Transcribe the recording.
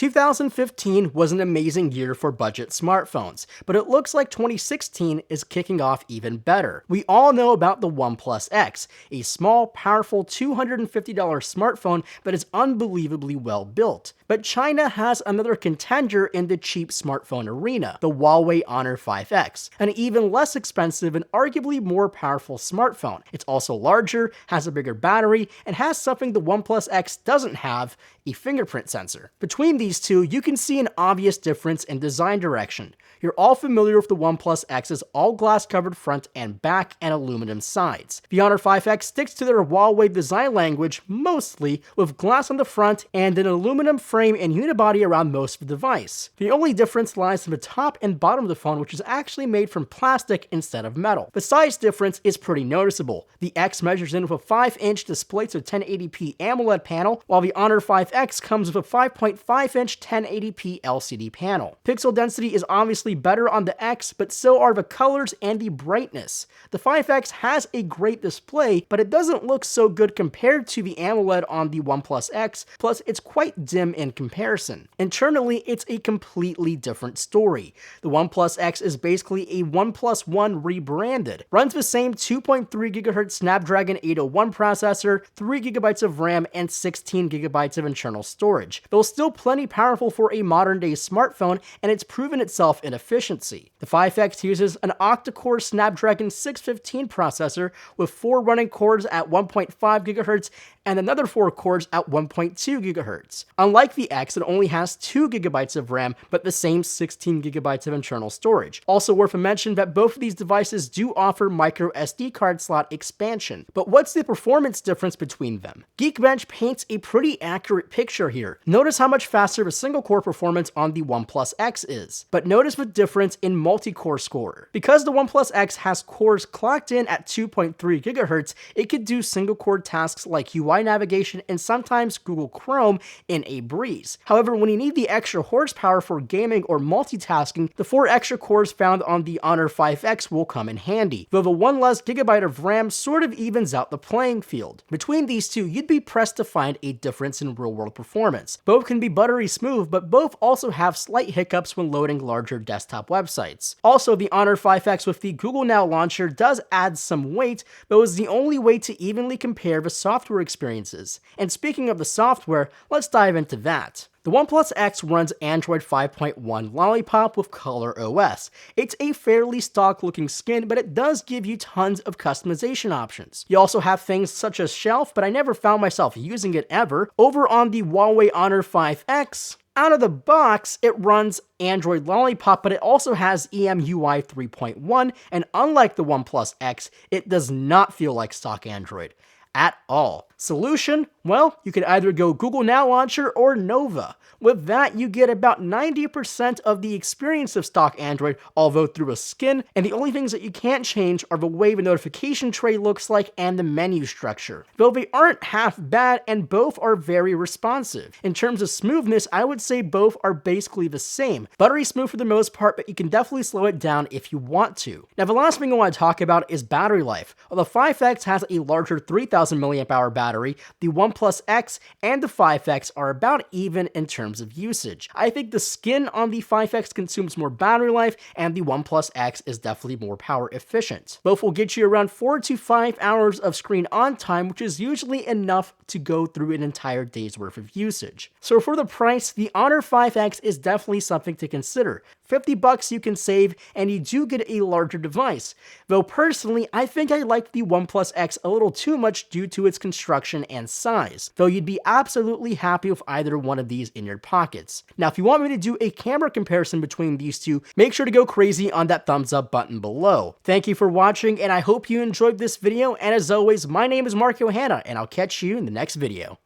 2015 was an amazing year for budget smartphones, but it looks like 2016 is kicking off even better. We all know about the OnePlus X, a small, powerful $250 smartphone that is unbelievably well built. But China has another contender in the cheap smartphone arena, the Huawei Honor 5X, an even less expensive and arguably more powerful smartphone. It's also larger, has a bigger battery, and has something the OnePlus X doesn't have, a fingerprint sensor. Between these two, you can see an obvious difference in design direction. You're all familiar with the OnePlus X's all-glass covered front and back and aluminum sides. The Honor 5X sticks to their Huawei design language mostly, with glass on the front and an aluminum frame and unibody around most of the device. The only difference lies in the top and bottom of the phone, which is actually made from plastic instead of metal. The size difference is pretty noticeable. The X measures in with a 5-inch display to 1080p AMOLED panel, while the Honor 5X comes with a 5.5-inch 1080p LCD panel. Pixel density is obviously better on the X, but so are the colors and the brightness. The 5X has a great display, but it doesn't look so good compared to the AMOLED on the OnePlus X, plus it's quite dim in comparison. Internally, it's a completely different story. The OnePlus X is basically a OnePlus One rebranded. Runs the same 2.3 GHz Snapdragon 801 processor, 3 GB of RAM, and 16 GB of internal storage. Though still plenty powerful for a modern-day smartphone, and it's proven itself in efficiency. The 5X uses an octa-core Snapdragon 615 processor with 4 running cores at 1.5 GHz and another 4 cores at 1.2 GHz. Unlike the X, it only has 2 GB of RAM, but the same 16 GB of internal storage. Also worth a mention that both of these devices do offer micro SD card slot expansion. But what's the performance difference between them? Geekbench paints a pretty accurate picture here. Notice how much faster the single-core performance on the OnePlus X is. But notice the difference in multi-core score. Because the OnePlus X has cores clocked in at 2.3 GHz, it could do single-core tasks like UI navigation and sometimes Google Chrome in a breeze. However, when you need the extra horsepower for gaming or multitasking, the 4 extra cores found on the Honor 5X will come in handy, though the 1 less gigabyte of RAM sort of evens out the playing field. Between these two, you'd be pressed to find a difference in real-world performance. Both can be buttery smooth, but both also have slight hiccups when loading larger desktop websites. Also, the Honor 5X with the Google Now launcher does add some weight, but is the only way to evenly compare the software experiences. And speaking of the software, let's dive into that. The OnePlus X runs Android 5.1 Lollipop with Color OS. It's a fairly stock-looking skin, but it does give you tons of customization options. You also have things such as Shelf, but I never found myself using it ever. Over on the Huawei Honor 5X, out of the box, it runs Android Lollipop, but it also has EMUI 3.1, and unlike the OnePlus X, it does not feel like stock Android at all. Solution? Well, you could either go Google Now Launcher or Nova. With that, you get about 90% of the experience of stock Android, although through a skin, and the only things that you can't change are the way the notification tray looks like and the menu structure. Though they aren't half bad, and both are very responsive. In terms of smoothness, I would say both are basically the same. Buttery smooth for the most part, but you can definitely slow it down if you want to. Now, the last thing I want to talk about is battery life. While the 5X has a larger 3000 mAh battery, the OnePlus X and the 5X are about even in terms of usage. I think the skin on the 5X consumes more battery life, and the OnePlus X is definitely more power efficient. Both will get you around 4 to 5 hours of screen on time, which is usually enough to go through an entire day's worth of usage. So for the price, the Honor 5X is definitely something to consider. $50 you can save, and you do get a larger device. Though personally, I think I like the OnePlus X a little too much due to its construction and size, though you'd be absolutely happy with either one of these in your pockets. Now, if you want me to do a camera comparison between these two, make sure to go crazy on that thumbs up button below. Thank you for watching, and I hope you enjoyed this video, and as always, my name is Marco Hanna, and I'll catch you in the next video.